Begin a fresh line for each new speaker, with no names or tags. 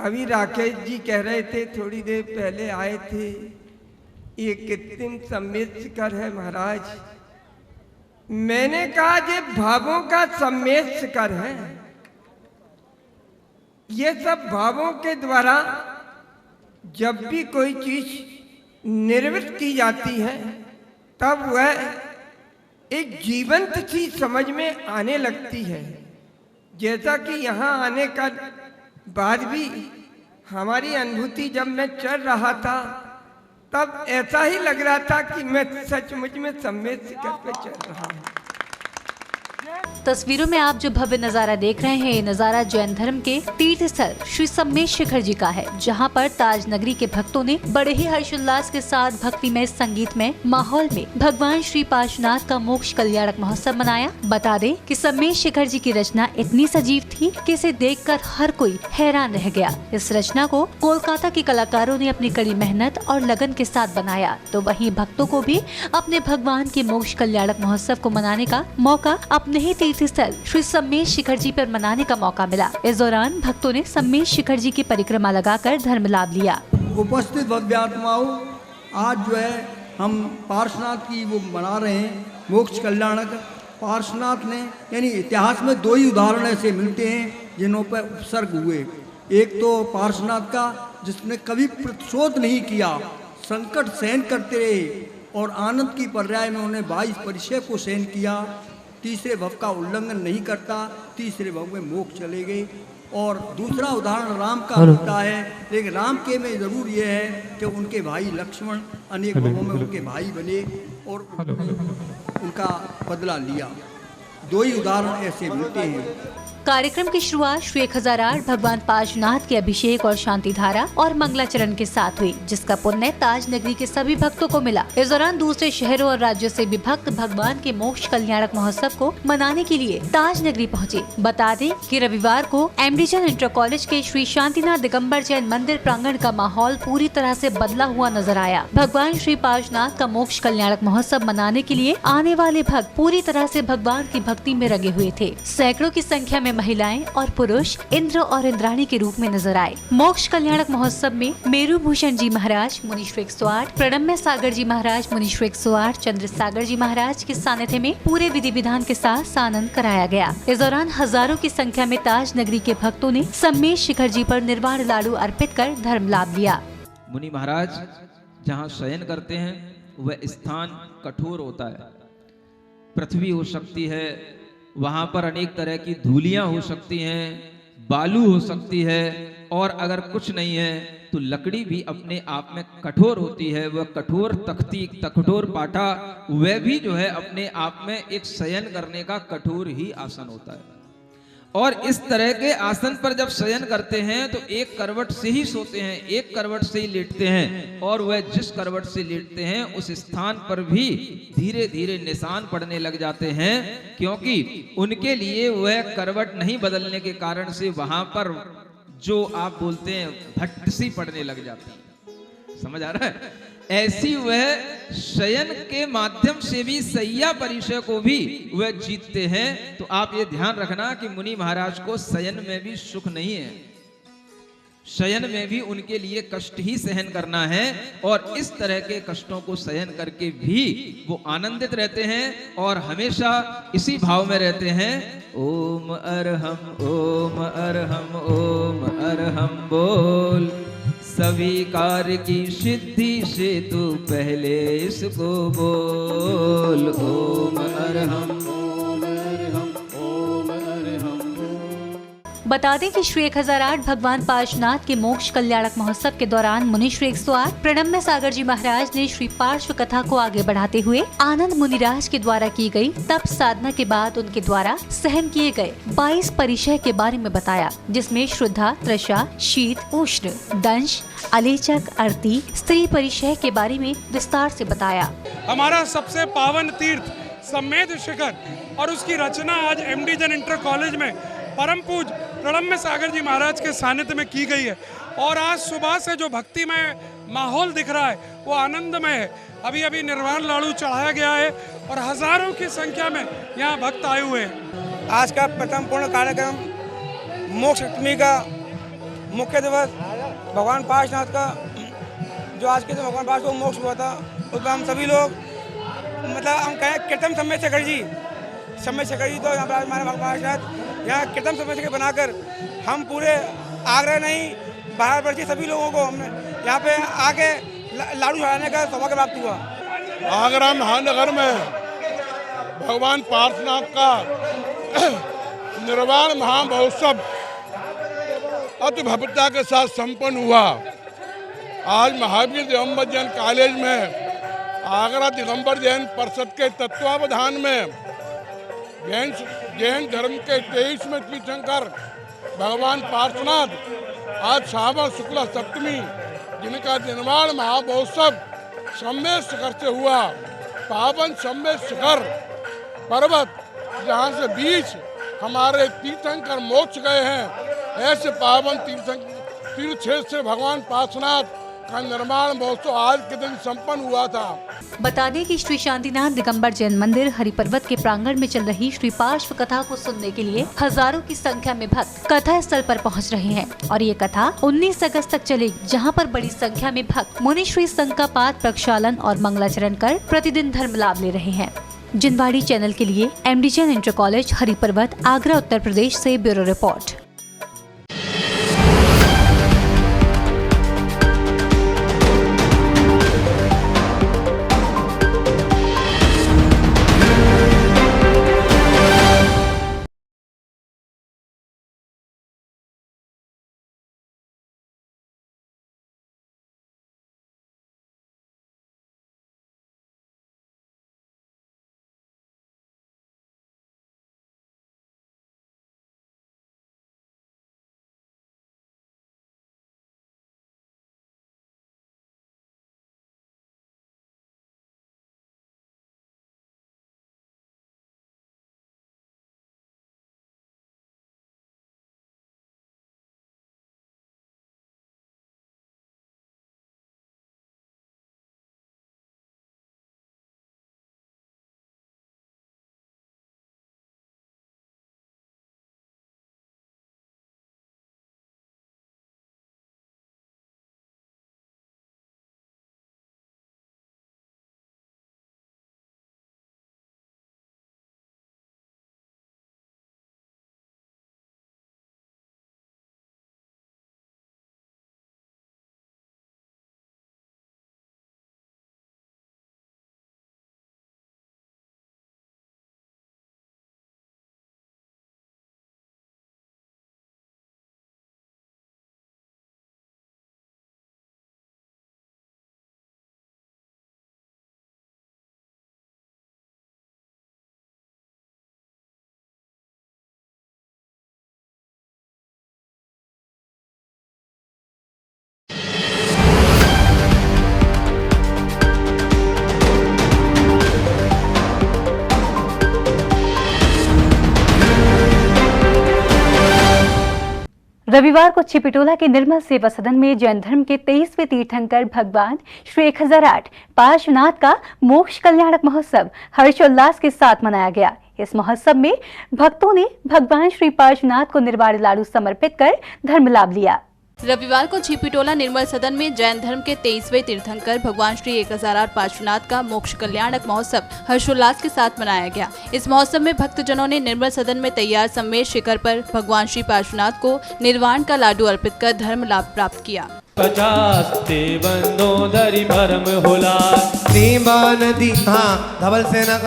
अभी राकेश जी कह रहे थे, थोड़ी देर पहले आए थे, ये कृत्रिम सम्मिश्र है महाराज। मैंने कहा ये भावों का सम्मिश्र है। ये सब भावों के द्वारा जब भी कोई चीज निर्मित की जाती है तब वह एक जीवंत सी समझ में आने लगती है। जैसा कि यहाँ आने का बाद भी हमारी अनुभूति, जब मैं चल रहा था तब ऐसा ही लग रहा था कि मैं सचमुच में सम्मेद शिखर पे चल रहा हूँ।
तस्वीरों में आप जो भव्य नजारा देख रहे हैं, ये नजारा जैन धर्म के तीर्थ स्थल श्री सम्मेद शिखर जी का है, जहां पर ताज नगरी के भक्तों ने बड़े ही हर्षोल्लास के साथ भक्तिमय संगीतमय माहौल में भगवान श्री पार्श्वनाथ का मोक्ष कल्याणक महोत्सव मनाया। बता दें कि सम्मेद शिखर जी की रचना इतनी सजीव थी कि इसे देखकर हर कोई हैरान रह गया। इस रचना को कोलकाता के कलाकारों ने अपनी कड़ी मेहनत और लगन के साथ बनाया, तो वहीं भक्तों को भी अपने भगवान के मोक्ष कल्याणक महोत्सव को मनाने का मौका अपने ही तीर्थ स्थल श्री सम्मेद शिखर जी पर मनाने का मौका मिला। इस दौरान भक्तों ने सम्मेद शिखर जी की परिक्रमा लगाकर धर्म लाभ लिया।
उपस्थित भव्यात्माओं, आज जो है हम पार्श्वनाथ की वो मना रहे हैं मोक्ष कल्याणक। पार्श्वनाथ ने यानी इतिहास में दो ही उदाहरण ऐसे मिलते हैं जिन्हों पर उपसर्ग हुए। एक तो पार्श्वनाथ का जिसने कभी प्रतिशोध नहीं किया, संकट सहन करते रहे और आनंद की पर्याय में उन्होंने 22 परिचय को सहन किया। तीसरे भव का उल्लंघन नहीं करता, तीसरे भव में मोक्ष चले गए। और दूसरा उदाहरण राम का होता है, लेकिन राम के में ज़रूर ये है कि उनके भाई लक्ष्मण अनेक भवों में उनके भाई बने और उनका बदला लिया। दो ही उदाहरण ऐसे मिलते हैं।
कार्यक्रम की शुरुआत श्री 1008 भगवान पार्श्वनाथ के अभिषेक और शांति धारा और मंगलाचरण के साथ हुई, जिसका पुण्य ताज नगरी के सभी भक्तों को मिला। इस दौरान दूसरे शहरों और राज्यों से भी भक्त भगवान के मोक्ष कल्याणक महोत्सव को मनाने के लिए ताज नगरी पहुँचे। बता दें कि रविवार को एमडी जैन इंटर कॉलेज के श्री शांतिनाथ दिगंबर जैन मंदिर प्रांगण का माहौल पूरी तरह से बदला हुआ नजर आया। भगवान श्री पार्श्वनाथ का मोक्ष कल्याणक महोत्सव मनाने के लिए आने वाले भक्त पूरी तरह से भगवान की भक्ति में रंगे हुए थे। सैकड़ों की संख्या में महिलाएं और पुरुष इंद्र और इंद्राणी के रूप में नजर आए। मोक्ष कल्याणक महोत्सव में मेरू भूषण जी महाराज मुनीश्वर 108, प्रणम्य सागर जी महाराज मुनीश्वर 108, चंद्र सागर जी महाराज के सानिध्य में पूरे विधि विधान के साथ सानंद कराया गया। इस दौरान हजारों की संख्या में ताज नगरी के भक्तों ने सम्मेद शिखर जी पर निर्वाण लाडू अर्पित कर धर्म लाभ लिया।
मुनि महाराज जहाँ शयन करते हैं वह स्थान कठोर होता है। पृथ्वी हो सकती है, वहां पर अनेक तरह की धूलियां हो सकती हैं, बालू हो सकती है, और अगर कुछ नहीं है तो लकड़ी भी अपने आप में कठोर होती है। वह कठोर तख्ती, कठोर पाटा, वह भी जो है अपने आप में एक शयन करने का कठोर ही आसन होता है। और इस तरह के आसन पर जब शयन करते हैं तो एक करवट से ही सोते हैं, एक करवट से ही लेटते हैं, और वह जिस करवट से लेटते हैं उस स्थान पर भी धीरे धीरे निशान पड़ने लग जाते हैं, क्योंकि उनके लिए वह करवट नहीं बदलने के कारण से वहां पर जो आप बोलते हैं भट्ट सी पड़ने लग जाती है। समझ आ रहा है? ऐसी वह शयन के माध्यम से भी सैया परिचय को भी वह जीतते हैं। तो आप ये ध्यान रखना कि मुनि महाराज को शयन में भी सुख नहीं है, शयन में भी उनके लिए कष्ट ही सहन करना है, और इस तरह के कष्टों को सहन करके भी वो आनंदित रहते हैं और हमेशा इसी भाव में रहते हैं। ओम अरहम ओम अरहम ओम अरहम बोल, सभी कार्य की सिद्धि से तू पहले इसको बोल। ओम अरहम ओम अरहम ओम अरहम।
बता दें कि श्री 1008 भगवान पार्श्वनाथ के मोक्ष कल्याणक महोत्सव के दौरान मुनीश्वर 108 प्रणम्य सागर जी महाराज ने श्री पार्श्व कथा को आगे बढ़ाते हुए आनंद मुनिराज के द्वारा की गई तप साधना के बाद उनके द्वारा सहन किए गए 22 परिचय के बारे में बताया, जिसमें श्रद्धा, तृषा, शीत, उष्ण, दंश, अलेचक, अर्ती, स्त्री परिचय के बारे में विस्तार से बताया।
हमारा सबसे पावन तीर्थ सम्मेद शिखर और उसकी रचना आज एमडी जैन इंटर कॉलेज में परम पूज प्रणम्य सागर जी महाराज के सानिध्य में की गई है। और आज सुबह से जो भक्तिमय माहौल दिख रहा है वो आनंदमय है। अभी अभी निर्वाण लाडू चढ़ाया गया है और हजारों की संख्या में यहाँ भक्त आए हुए हैं।
आज का प्रथम पूर्ण कार्यक्रम मोक्ष अष्टमी का मुख्य दिवस भगवान पार्श्वनाथ का, जो आज के दिन भगवान पार्श्व को मोक्ष हुआ था, उसमें हम सभी लोग मतलब हम कहें कीर्तन समय शेखर जी तो यहाँ पर हमारे भगवान पार्श्वनाथ यहाँ कीर्तन समय शेखर बनाकर हम पूरे आगरा नहीं भारत वर्ष सभी लोगों को हमने यहाँ पे आके लाडू चढ़ाने का सौभाग्य प्राप्त हुआ।
आगरा महानगर में भगवान पार्श्वनाथ का निर्वाण महामहोत्सव अति भव्यता के साथ संपन्न हुआ। आज महावीर दिगंबर जैन कॉलेज में आगरा दिगंबर जैन परिषद के तत्वावधान में जैन धर्म के 23वें तीर्थंकर भगवान पार्श्वनाथ आज श्रावण शुक्ल सप्तमी जिनका निर्वाण महामहोत्सव सम्मेद शिखर से हुआ। पावन सम्मेद शिखर पर्वत जहाँ से बीच हमारे तीर्थंकर मोक्ष गए हैं, ऐसे पावन तीर्थ क्षेत्र से भगवान पार्श्वनाथ का निर्माण महोत्सव आज के दिन संपन्न हुआ था।
बता दें कि श्री शांतिनाथ दिगंबर जैन मंदिर हरिपर्वत के प्रांगण में चल रही श्री पार्श्व कथा को सुनने के लिए हजारों की संख्या में भक्त कथा स्थल पर पहुंच रहे हैं और ये कथा 19 अगस्त तक चलेगी, जहां पर बड़ी संख्या में भक्त मुनि श्री संघ का पाठ प्रक्षालन और मंगलाचरण कर प्रतिदिन धर्म लाभ ले रहे हैं। जिनवाड़ी चैनल के लिए MD Jain inter college Hariparvat, Agra, Uttar Pradesh से ब्यूरो रिपोर्ट। रविवार को छिपिटोला के निर्मल सेवा सदन में जैन धर्म के 23वें तीर्थंकर भगवान श्री 1008 पार्श्वनाथ का मोक्ष कल्याणक महोत्सव हर्षोल्लास के साथ मनाया गया। इस महोत्सव में भक्तों ने भगवान श्री पार्श्वनाथ को निर्वाण लाडू समर्पित कर धर्म लाभ लिया।
रविवार को छिपिटोला निर्मल सदन में जैन धर्म के 23वें तीर्थंकर भगवान श्री 1008 पार्श्वनाथ का मोक्ष कल्याणक महोत्सव हर्षोल्लास के साथ मनाया गया। इस महोत्सव में भक्तजनों ने निर्मल सदन में तैयार सम्मेद शिखर पर भगवान श्री पार्श्वनाथ को निर्वाण का लाडू अर्पित कर धर्म लाभ प्राप्त किया।
50 ते बंदो दरी भरम होला नीबा नदी धवल सेना